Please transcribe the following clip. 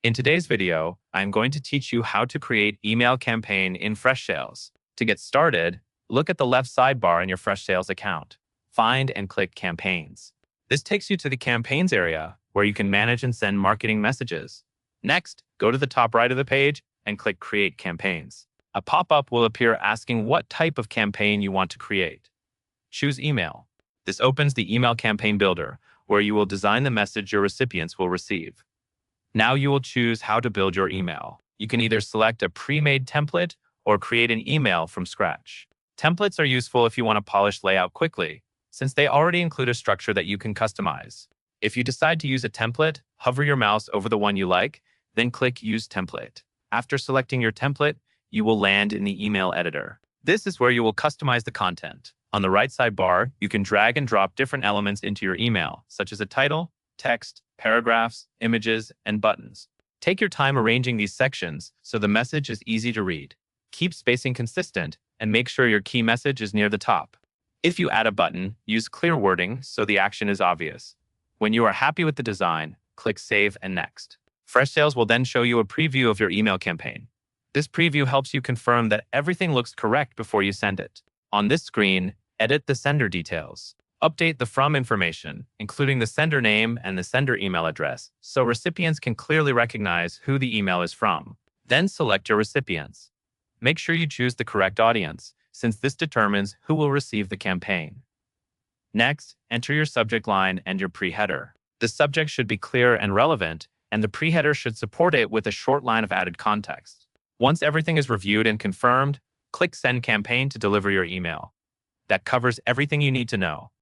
In today's video, I'm going to teach you how to create email campaign in Freshsales. To get started, look at the left sidebar in your Freshsales account. Find and click Campaigns. This takes you to the Campaigns area, where you can manage and send marketing messages. Next, go to the top right of the page and click Create Campaigns. A pop-up will appear asking what type of campaign you want to create. Choose Email. This opens the Email Campaign Builder, where you will design the message your recipients will receive. Now you will choose how to build your email. You can either select a pre-made template or create an email from scratch. Templates are useful if you want to polish layout quickly, since they already include a structure that you can customize. If you decide to use a template, hover your mouse over the one you like, then click Use Template. After selecting your template, you will land in the email editor. This is where you will customize the content. On the right sidebar, you can drag and drop different elements into your email, such as a title, text, paragraphs, images, and buttons. Take your time arranging these sections so the message is easy to read. Keep spacing consistent and make sure your key message is near the top. If you add a button, use clear wording so the action is obvious. When you are happy with the design, click Save and Next. Freshsales will then show you a preview of your email campaign. This preview helps you confirm that everything looks correct before you send it. On this screen, edit the sender details. Update the from information, including the sender name and the sender email address, so recipients can clearly recognize who the email is from. Then select your recipients. Make sure you choose the correct audience, since this determines who will receive the campaign. Next, enter your subject line and your pre-header. The subject should be clear and relevant, and the pre-header should support it with a short line of added context. Once everything is reviewed and confirmed, click Send Campaign to deliver your email. That covers everything you need to know.